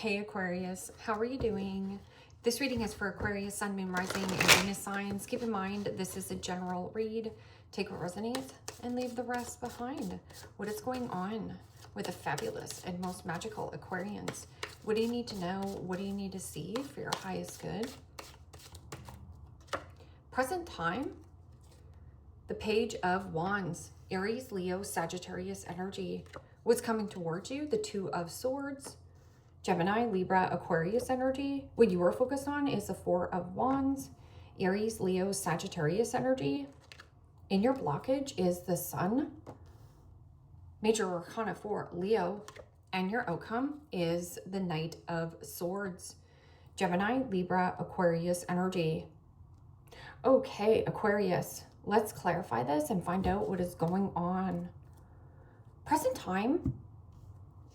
Hey Aquarius, how are you doing? This reading is for Aquarius, Sun, Moon, Rising, and Venus signs. Keep in mind, this is a general read. Take what resonates and leave the rest behind. What is going on with the fabulous and most magical Aquarians? What do you need to know? What do you need to see for your highest good? Present time, the Page of Wands, Aries, Leo, Sagittarius energy. What's coming towards you? The Two of Swords, Gemini, Libra, Aquarius energy. What you are focused on is the Four of Wands, Aries, Leo, Sagittarius energy. In your blockage is the Sun, Major Arcana 4, Leo, and your outcome is the Knight of Swords, Gemini, Libra, Aquarius energy. Okay, Aquarius, let's clarify this and find out what is going on. Present time,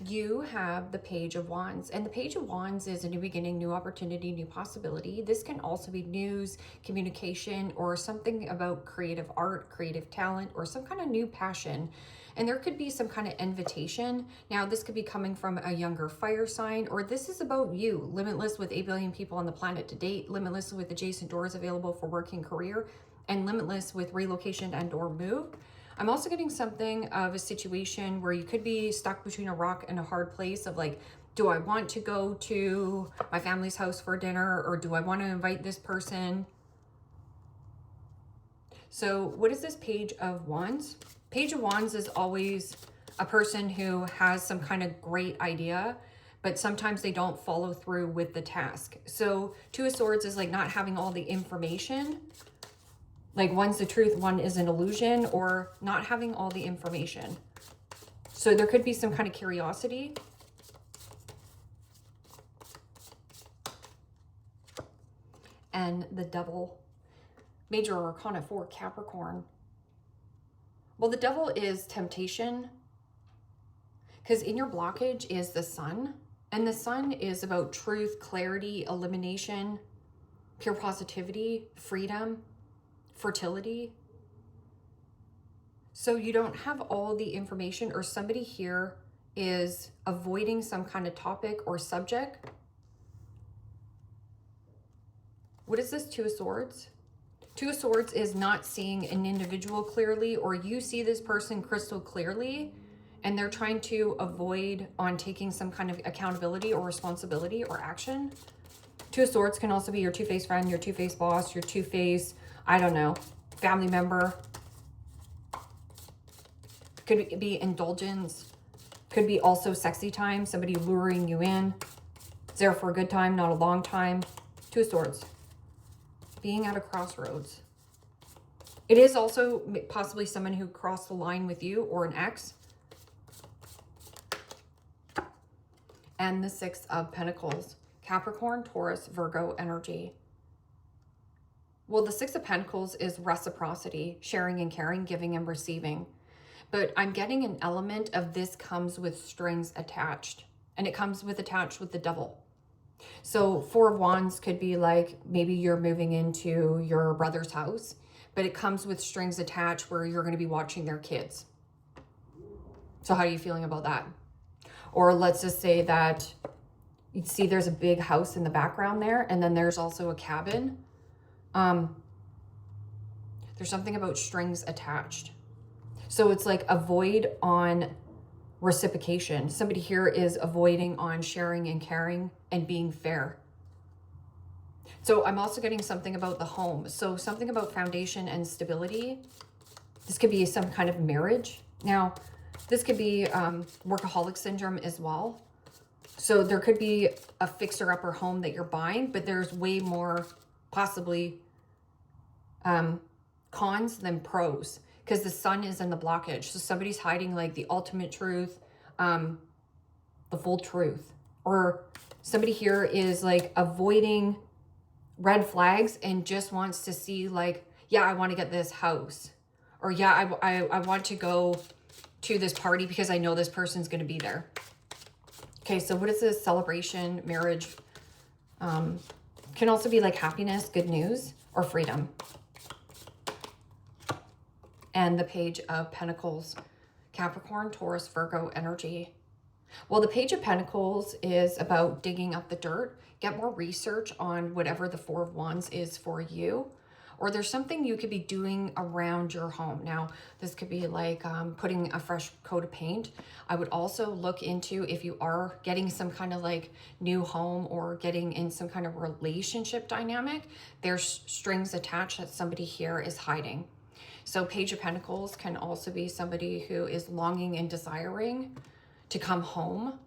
you have the Page of Wands, and the Page of Wands is a new beginning, new opportunity, new possibility. This can also be news, communication, or something about creative art, creative talent, or some kind of new passion. And there could be some kind of invitation. Now, this could be coming from a younger fire sign, or this is about you, limitless with 8 billion people on the planet to date, limitless with adjacent doors available for work and career, and limitless with relocation and or move. I'm also getting something of a situation where you could be stuck between a rock and a hard place of like, do I want to go to my family's house for dinner, or do I want to invite this person? So what is this Page of Wands? Page of Wands is always a person who has some kind of great idea, but sometimes they don't follow through with the task. So Two of Swords is like not having all the information. Like one's the truth, one is an illusion, or not having all the information. So there could be some kind of curiosity. And the Devil, Major Arcana 4, Capricorn. Well, the Devil is temptation, because in your blockage is the Sun, and the Sun is about truth, clarity, elimination, pure positivity, freedom, fertility. So you don't have all the information, or somebody here is avoiding some kind of topic or subject. What is this Two of Swords? Two of Swords is not seeing an individual clearly, or you see this person crystal clearly and they're trying to avoid on taking some kind of accountability or responsibility or action. Two of Swords can also be your two-faced friend, your two-faced boss, your two-faced, I don't know, family member. Could be indulgence. Could be also sexy time, somebody luring you in. It's there for a good time, not a long time. Two of Swords. Being at a crossroads. It is also possibly someone who crossed the line with you, or an ex. And the Six of Pentacles. Capricorn, Taurus, Virgo energy. Well, the Six of Pentacles is reciprocity, sharing and caring, giving and receiving. But I'm getting an element of this comes with strings attached. And it comes with attached with the Devil. So Four of Wands could be like, maybe you're moving into your brother's house, but it comes with strings attached where you're going to be watching their kids. So how are you feeling about that? Or let's just say that you see there's a big house in the background there, and then there's also a cabin. There's something about strings attached. So it's like avoid on reciprocation. Somebody here is avoiding on sharing and caring and being fair. So I'm also getting something about the home. So something about foundation and stability. This could be some kind of marriage. Now, this could be workaholic syndrome as well. So there could be a fixer-upper home that you're buying, but there's way more possibly cons than pros, because the Sun is in the blockage. So somebody's hiding like the ultimate truth, the full truth. Or somebody here is like avoiding red flags and just wants to see like, yeah, I want to get this house. Or yeah, I want to go to this party because I know this person's going to be there. Okay, so what is this? Celebration, marriage. Can also be like happiness, good news, or freedom. And the Page of Pentacles. Capricorn, Taurus, Virgo energy. Well, the Page of Pentacles is about digging up the dirt. Get more research on whatever the Four of Wands is for you. Or there's something you could be doing around your home. Now, this could be like putting a fresh coat of paint. I would also look into if you are getting some kind of like new home or getting in some kind of relationship dynamic, there's strings attached that somebody here is hiding. So Page of Pentacles can also be somebody who is longing and desiring to come home.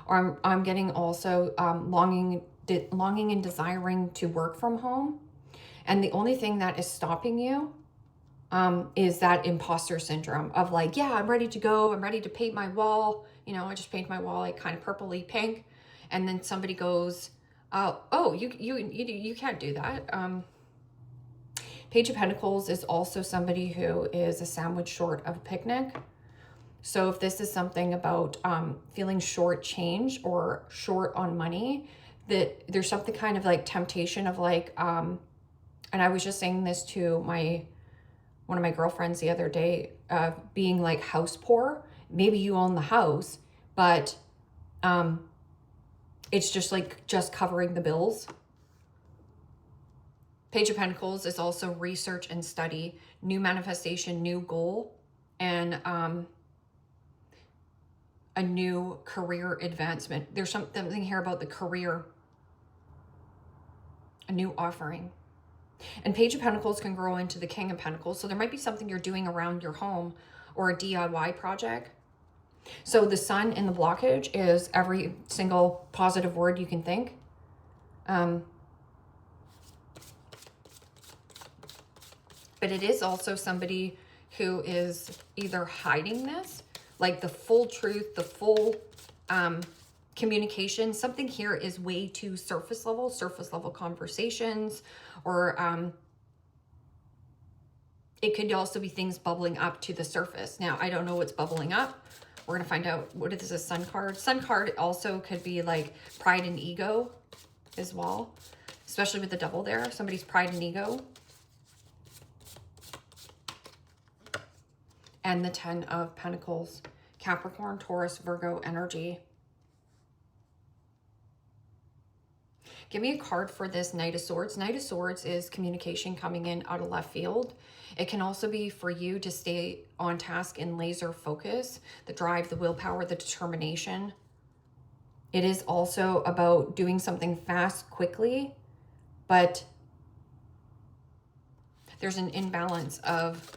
Or I'm getting also longing and desiring to work from home. And the only thing that is stopping you is that imposter syndrome of like, yeah, I'm ready to go. I'm ready to paint my wall. You know, I just paint my wall like kind of purpley pink. And then somebody goes, oh, you can't do that. Page of Pentacles is also somebody who is a sandwich short of a picnic. So if this is something about feeling short change or short on money, that there's something kind of like temptation of like, and I was just saying this to one of my girlfriends the other day, being like house poor. Maybe you own the house, but it's just like just covering the bills. Page of Pentacles is also research and study, new manifestation, new goal, and a new career advancement. There's something here about the career, a new offering. And Page of Pentacles can grow into the King of Pentacles. So there might be something you're doing around your home or a DIY project. So the Sun in the blockage is every single positive word you can think. But it is also somebody who is either hiding this, like the full truth, the full communication. Something here is way too surface level conversations, or it could also be things bubbling up to the surface. Now, I don't know what's bubbling up. We're going to find out. What is a Sun card? Sun card also could be like pride and ego as well, especially with the double there. Somebody's pride and ego. And the 10 of Pentacles, Capricorn, Taurus, Virgo energy. Give me a card for this Knight of Swords. Knight of Swords is communication coming in out of left field. It can also be for you to stay on task and laser focus, the drive, the willpower, the determination. It is also about doing something fast, quickly, but there's an imbalance of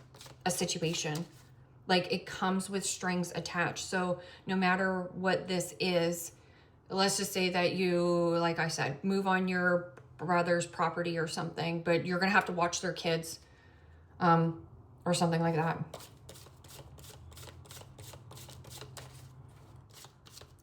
a situation. Like it comes with strings attached. So no matter what this is, let's just say that you, like I said, move on your brother's property or something, but you're going to have to watch their kids or something like that.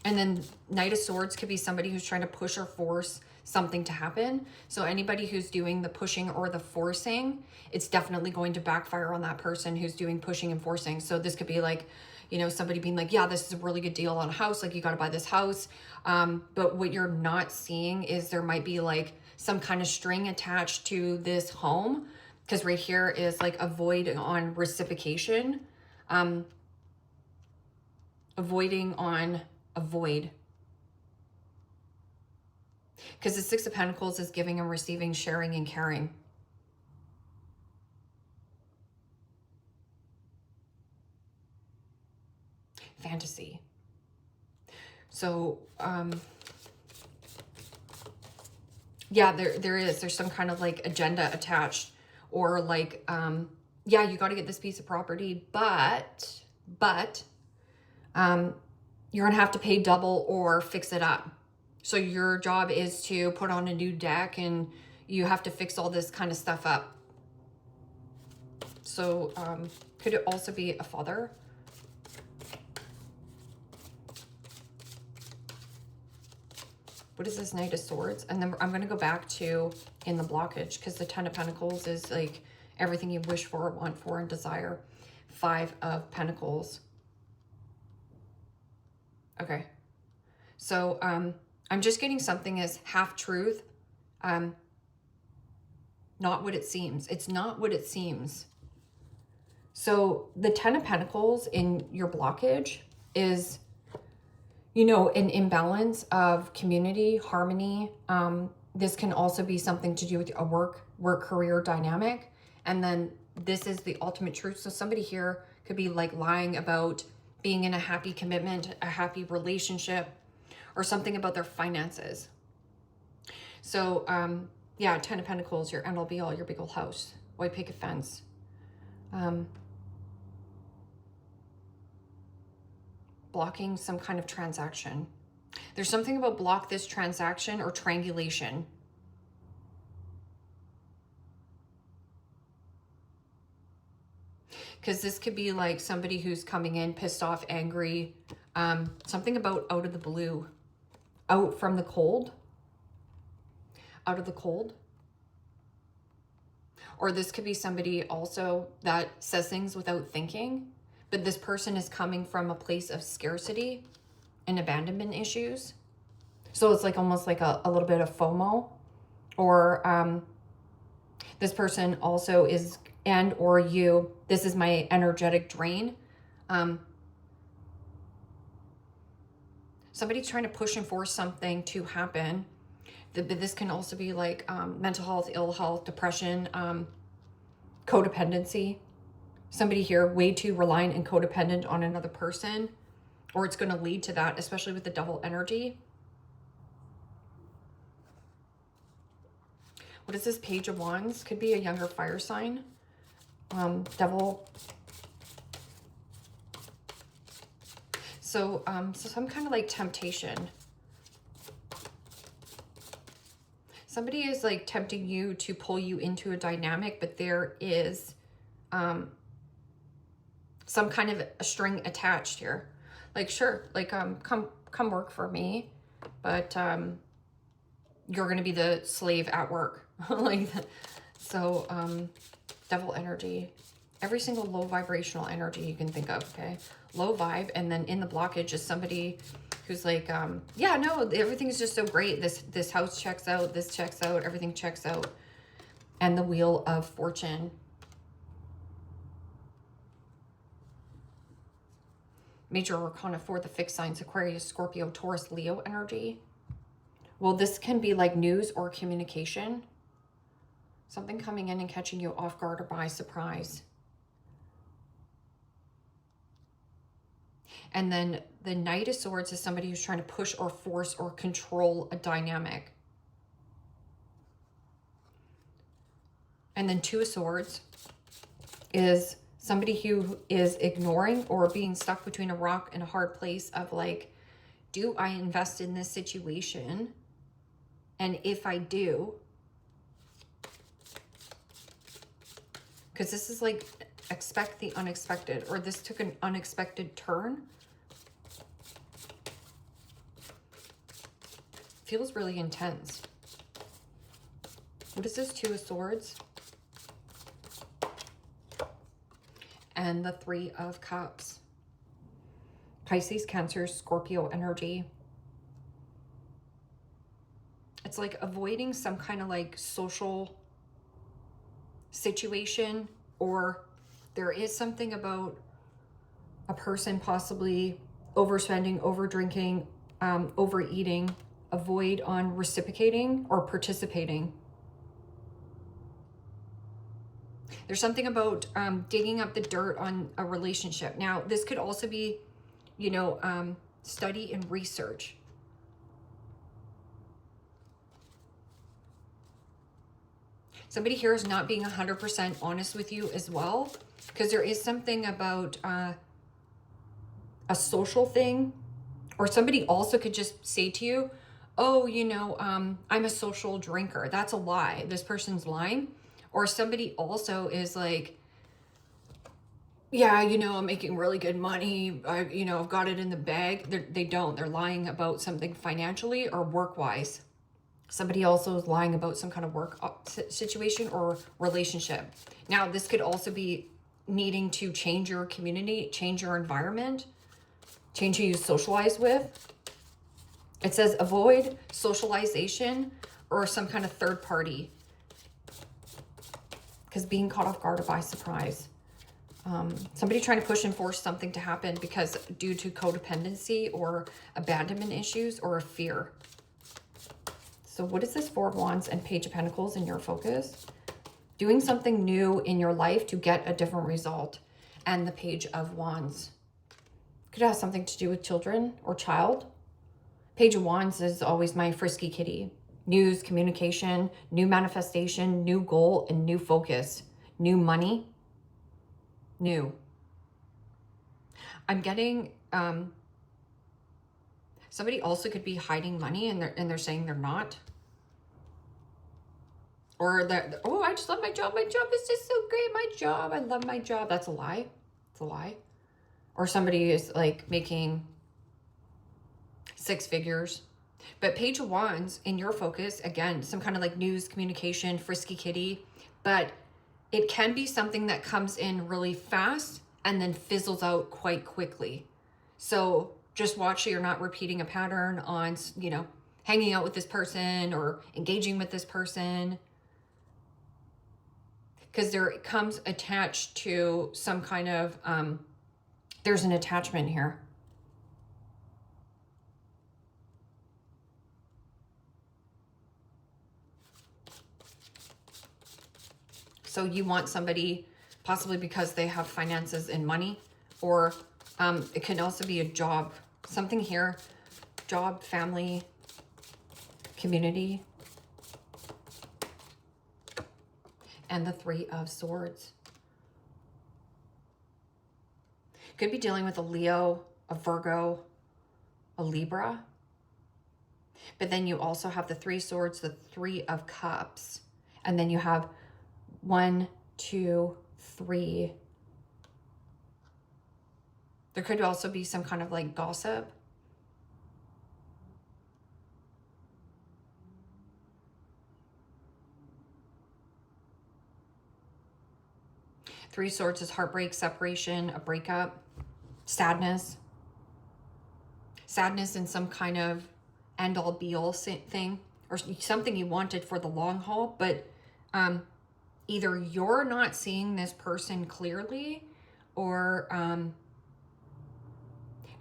And then Knight of Swords could be somebody who's trying to push or force something to happen. So anybody who's doing the pushing or the forcing, it's definitely going to backfire on that person who's doing pushing and forcing. So this could be like, you know, somebody being like, yeah, this is a really good deal on a house. Like you got to buy this house. But what you're not seeing is there might be like some kind of string attached to this home. Because right here is like a void on reciprocation. Avoiding on a void. Because the Six of Pentacles is giving and receiving, sharing and caring. Fantasy. So, yeah, there's some kind of like agenda attached, or like, yeah, you got to get this piece of property, but you're going to have to pay double or fix it up. So your job is to put on a new deck and you have to fix all this kind of stuff up. So could it also be a father? What is this Knight of Swords? And then I'm going to go back to in the blockage, because the 10 of Pentacles is like everything you wish for, want for, and desire. 5 of Pentacles. Okay. So I'm just getting something as half truth. Not what it seems. It's not what it seems. So the 10 of Pentacles in your blockage is you know, an imbalance of community, harmony. This can also be something to do with a work career dynamic. And then this is the ultimate truth. So somebody here could be like lying about being in a happy commitment, a happy relationship, or something about their finances. So yeah, 10 of Pentacles, your end all be all, your big old house, white picket fence. Blocking some kind of transaction. There's something about block this transaction or triangulation. Because this could be like somebody who's coming in pissed off, angry, something about out of the blue, out from the cold, out of the cold. Or this could be somebody also that says things without thinking, but this person is coming from a place of scarcity and abandonment issues. So it's like almost like a little bit of FOMO. Or this person also is, and or you, this is my energetic drain. Somebody's trying to push and force something to happen. This can also be like mental health, ill health, depression, codependency. Somebody here way too reliant and codependent on another person, or it's going to lead to that, especially with the Devil energy. What is this? Page of Wands? Could be a younger fire sign. Devil. So some kind of like temptation. Somebody is like tempting you to pull you into a dynamic, but there is some kind of a string attached here. Like, sure, like come work for me, but you're going to be the slave at work. Like that. So Devil energy, every single low vibrational energy you can think of, okay? Low vibe, and then in the blockage is somebody who's like, yeah, no, everything's just so great. This house checks out, this checks out, everything checks out. And the Wheel of Fortune. Major Arcana for the fixed signs, Aquarius, Scorpio, Taurus, Leo energy. Well, this can be like news or communication. Something coming in and catching you off guard or by surprise. And then the Knight of Swords is somebody who's trying to push or force or control a dynamic. And then Two of Swords is somebody who is ignoring or being stuck between a rock and a hard place of like, do I invest in this situation? And if I do, because this is like, expect the unexpected, or this took an unexpected turn. Feels really intense. What is this? Two of Swords. And the Three of Cups. Pisces, Cancer, Scorpio energy. It's like avoiding some kind of like social situation, or there is something about a person possibly overspending, over drinking, overeating. Avoid on reciprocating or participating. There's something about digging up the dirt on a relationship. Now, this could also be, you know, study and research. Somebody here is not being 100% honest with you as well, because there is something about a social thing, or somebody also could just say to you, oh, you know, I'm a social drinker. That's a lie. This person's lying. Or somebody also is like, yeah, you know, I'm making really good money. You know, I've got it in the bag. They don't. They're lying about something financially or work-wise. Somebody also is lying about some kind of work situation or relationship. Now, this could also be needing to change your community, change your environment, change who you socialize with. It says avoid socialization or some kind of third party, because being caught off guard or by surprise. Somebody trying to push and force something to happen because due to codependency or abandonment issues or a fear. So what is this Four of Wands and Page of Pentacles in your focus? Doing something new in your life to get a different result. And the Page of Wands. Could have something to do with children or child. Page of Wands is always my frisky kitty. News, communication, new manifestation, new goal, and new focus. New money. New. I'm getting, somebody also could be hiding money and they're saying they're not. Or they're, oh, I just love my job. My job is just so great. My job. I love my job. That's a lie. It's a lie. Or somebody is like making 6 figures. But Page of Wands in your focus, again, some kind of like news, communication, frisky kitty. But it can be something that comes in really fast and then fizzles out quite quickly. So just watch so you're not repeating a pattern on, you know, hanging out with this person or engaging with this person. Because there comes attached to some kind of, there's an attachment here. So you want somebody possibly because they have finances and money, or it can also be a job, something here, job, family, community, and the Three of Swords. Could be dealing with a Leo, a Virgo, a Libra. But then you also have the Three Swords, the Three of Cups, and then you have 1, 2, 3. There could also be some kind of like gossip. Three Swords is heartbreak, separation, a breakup, sadness. Sadness in some kind of end-all be-all thing, or something you wanted for the long haul, but either you're not seeing this person clearly, or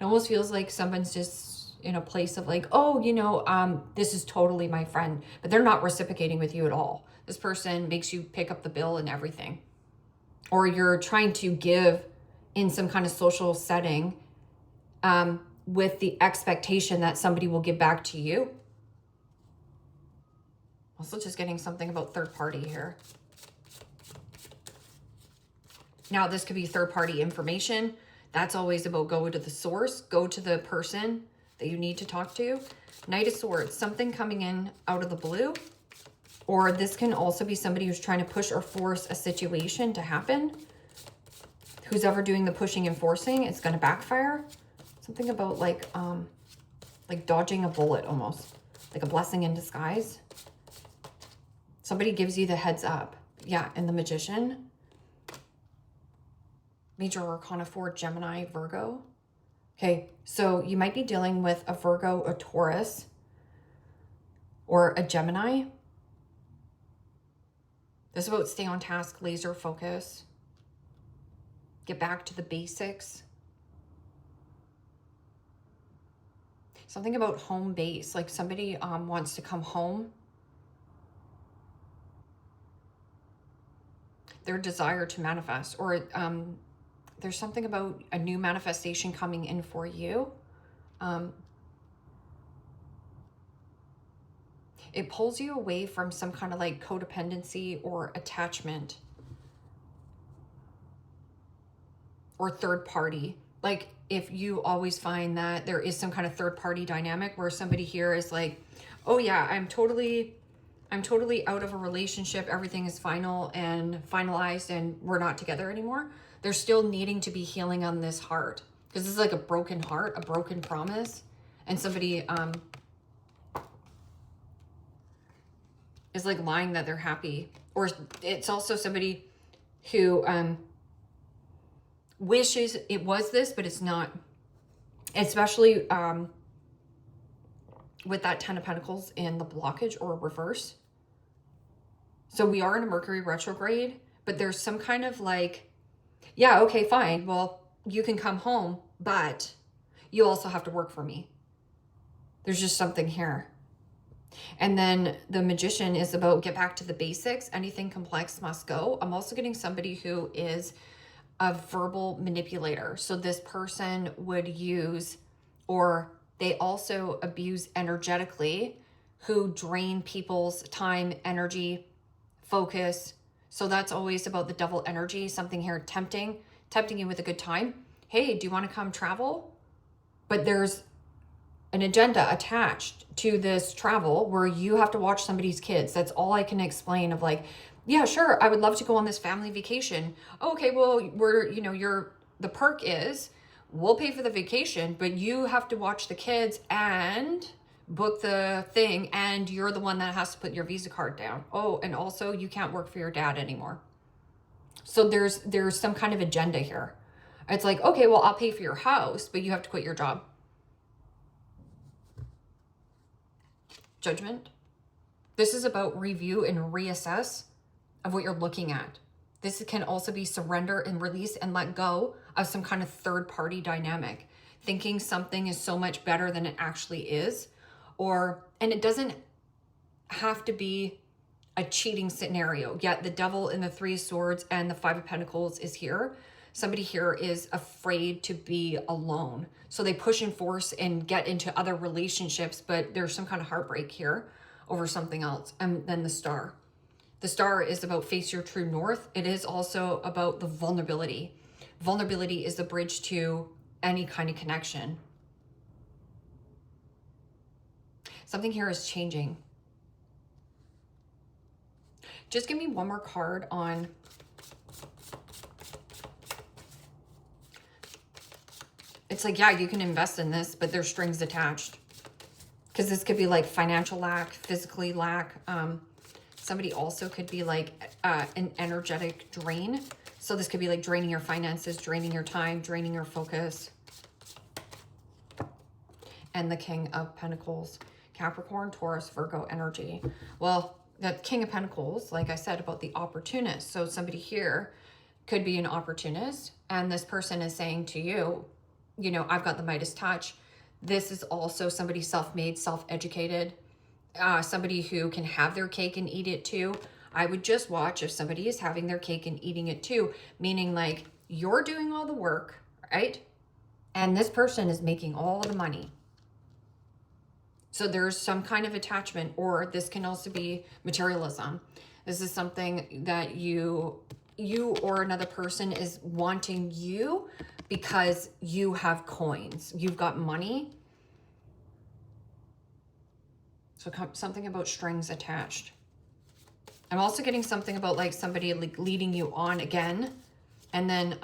it almost feels like someone's just in a place of like, oh, you know, this is totally my friend, but they're not reciprocating with you at all. This person makes you pick up the bill and everything. Or you're trying to give in some kind of social setting with the expectation that somebody will give back to you. Also just getting something about third party here. Now, this could be third-party information. That's always about go to the source, go to the person that you need to talk to. Knight of Swords, something coming in out of the blue. Or this can also be somebody who's trying to push or force a situation to happen. Who's ever doing the pushing and forcing, it's going to backfire. Something about like dodging a bullet almost. Like a blessing in disguise. Somebody gives you the heads up. Yeah, and the Magician. Major Arcana 4, Gemini, Virgo. Okay, so you might be dealing with a Virgo, a Taurus, or a Gemini. This is about stay on task, laser focus. Get back to the basics. Something about home base, like somebody wants to come home. Their desire to manifest, or there's something about a new manifestation coming in for you. It pulls you away from some kind of like codependency or attachment or third party. Like if you always find that there is some kind of third party dynamic where somebody here is like, oh yeah, I'm totally out of a relationship. Everything is final and finalized and we're not together anymore. They're still needing to be healing on this heart, because this is like a broken heart, a broken promise. And somebody is like lying that they're happy. Or it's also somebody who wishes it was this, but it's not. Especially with that 10 of Pentacles in the blockage or reverse. So we are in a Mercury retrograde, but there's some kind of like Yeah, okay, fine. Well, you can come home, but you also have to work for me. There's just something here. And then the Magician is about get back to the basics. Anything complex must go. I'm also getting somebody who is a verbal manipulator. So this person would use, or they also abuse energetically, who drain people's time, energy, focus. So that's always about the double energy, something here tempting you with a good time. Hey, do you want to come travel? But there's an agenda attached to this travel where you have to watch somebody's kids. That's all I can explain of like, yeah, sure, I would love to go on this family vacation. Okay, well, the perk is we'll pay for the vacation, but you have to watch the kids and book the thing, and you're the one that has to put your Visa card down. Oh, and also you can't work for your dad anymore. So there's some kind of agenda here. It's like, okay, well, I'll pay for your house, but you have to quit your job. Judgment. This is about review and reassess of what you're looking at. This can also be surrender and release and let go of some kind of third party dynamic, thinking something is so much better than it actually is. And it doesn't have to be a cheating scenario. Yet the Devil and the Three of Swords and the Five of Pentacles is here. Somebody here is afraid to be alone. So they push and force and get into other relationships, but there's some kind of heartbreak here over something else. And then the Star. The Star is about face your true north. It is also about the vulnerability. Vulnerability is the bridge to any kind of connection. Something here is changing. Just give me one more card on it's like, yeah, you can invest in this, but there's strings attached. Because this could be like financial lack, physically lack. Somebody also could be like an energetic drain. So this could be like draining your finances, draining your time, draining your focus. And the King of Pentacles, Capricorn, Taurus, Virgo energy. Well, the King of Pentacles, like I said, about the opportunist. So somebody here could be an opportunist. And this person is saying to you, you know, I've got the Midas touch. This is also somebody self-made, self-educated, somebody who can have their cake and eat it too. I would just watch if somebody is having their cake and eating it too, meaning like you're doing all the work, right? And this person is making all the money. So there's some kind of attachment, or this can also be materialism. This is something that you or another person is wanting you because you have coins, you've got money. So something about strings attached. I'm also getting something about like somebody like leading you on again. And then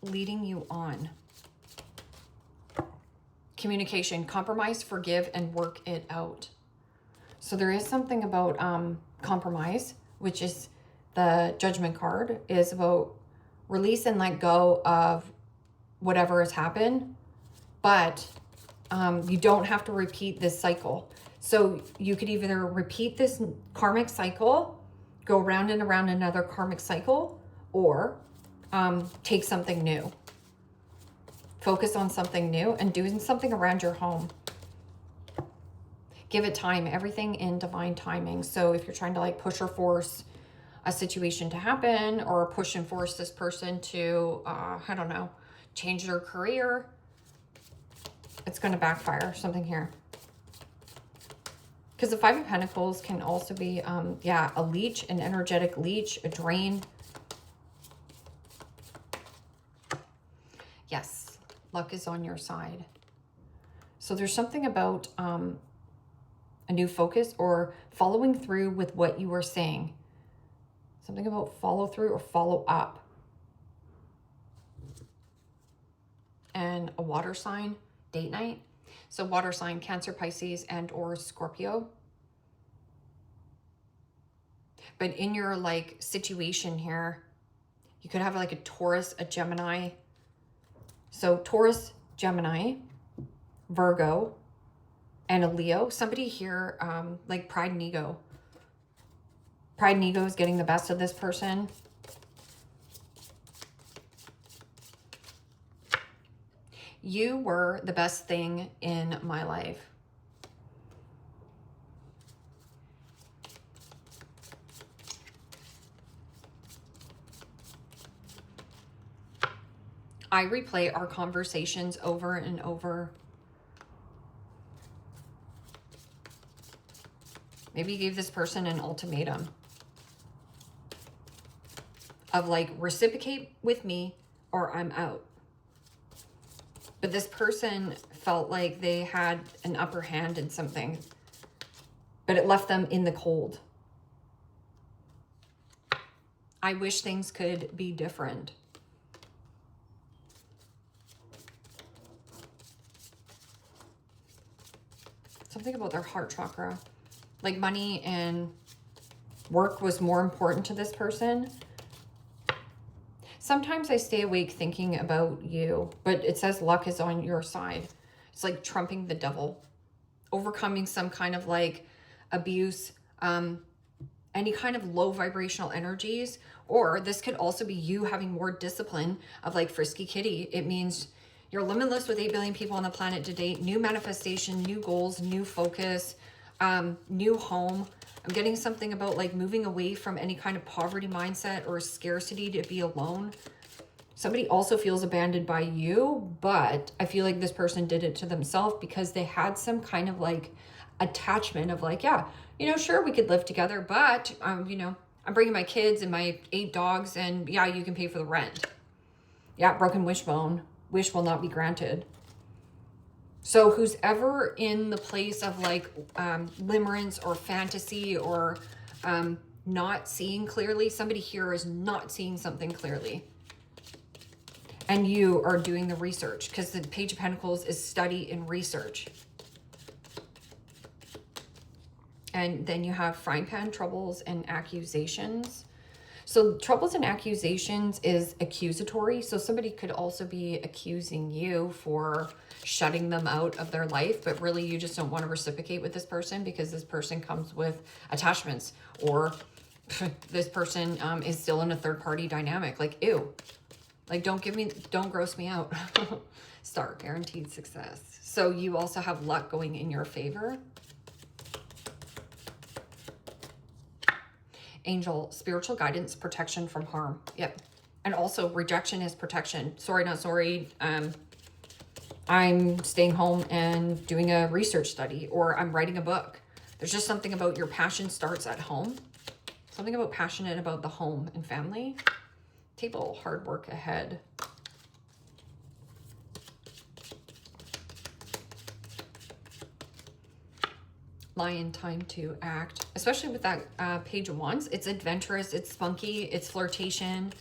leading you on. Communication, compromise, forgive, and work it out. So there is something about compromise, which is the Judgment card, is about release and let go of whatever has happened, but you don't have to repeat this cycle. So you could either repeat this karmic cycle, go round and around another karmic cycle, or take something new. Focus on something new and doing something around your home. Give it time, everything in divine timing. So if you're trying to like push or force a situation to happen, or push and force this person to, I don't know, change their career, it's going to backfire, something here. Because the Five of Pentacles can also be, yeah, a leech, an energetic leech, a drain. Yes, luck is on your side. So there's something about a new focus or following through with what you were saying. Something about follow through or follow up. And a water sign, date night. So water sign, Cancer, Pisces, and or Scorpio. But in your like situation here, you could have like a Taurus, a Gemini. So Taurus, Gemini, Virgo, and a Leo. Somebody here, like pride and ego. Pride and ego is getting the best of this person. You were the best thing in my life. I replay our conversations over and over. Maybe you gave this person an ultimatum of like, reciprocate with me or I'm out. But this person felt like they had an upper hand in something, but it left them in the cold. I wish things could be different. Something about their heart chakra. Like money and work was more important to this person. Sometimes I stay awake thinking about you, but it says luck is on your side. It's like trumping the devil, overcoming some kind of like abuse, any kind of low vibrational energies, or this could also be you having more discipline of like frisky kitty. It means you're limitless with 8 billion people on the planet to date, new manifestation, new goals, new focus, new home. I'm getting something about like moving away from any kind of poverty mindset or scarcity to be alone. Somebody also feels abandoned by you, but I feel like this person did it to themselves because they had some kind of like attachment of like, yeah, you know, sure, we could live together, but, you know, I'm bringing my kids and my 8 dogs and yeah, you can pay for the rent. Yeah, broken wishbone. Wish will not be granted. So who's ever in the place of like limerence or fantasy or not seeing clearly, somebody here is not seeing something clearly. And you are doing the research because the Page of Pentacles is study and research. And then you have frying pan troubles and accusations. So troubles and accusations is accusatory. So somebody could also be accusing you for shutting them out of their life, but really you just don't want to reciprocate with this person because this person comes with attachments, or this person is still in a third party dynamic. Like, ew, like don't gross me out. Star, guaranteed success. So you also have luck going in your favor. Angel, spiritual guidance, protection from harm. Yep. And also rejection is protection. Sorry, not sorry. I'm staying home and doing a research study, or I'm writing a book. There's just something about your passion starts at home. Something about passionate about the home and family. Table, hard work ahead. Lion, time to act, especially with that Page of Wands. It's adventurous, it's spunky, it's flirtation,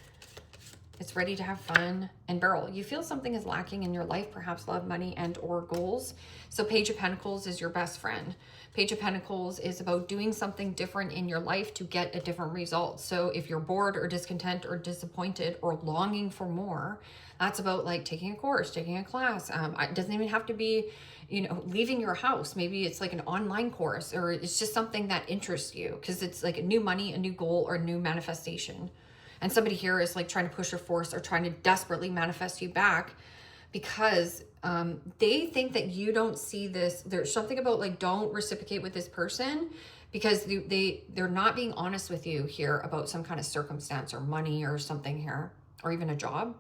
it's ready to have fun. And Beryl, you feel something is lacking in your life, perhaps love, money, and or goals. So Page of Pentacles is your best friend. Page of Pentacles is about doing something different in your life to get a different result. So if you're bored or discontent or disappointed or longing for more, that's about like taking a course, taking a class. It doesn't even have to be, you know, leaving your house. Maybe it's like an online course, or it's just something that interests you because it's like a new money, a new goal, or a new manifestation. And somebody here is like trying to push or force or trying to desperately manifest you back because they think that you don't see this. There's something about like, don't reciprocate with this person because they're not being honest with you here about some kind of circumstance or money or something here, or even a job.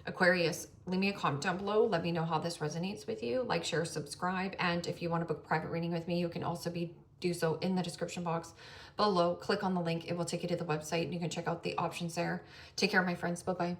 Aquarius, leave me a comment down below. Let me know how this resonates with you. Like, share, subscribe. And if you want to book a private reading with me, you can also do so in the description box below. Click on the link. It will take you to the website and you can check out the options there. Take care, my friends. Bye-bye.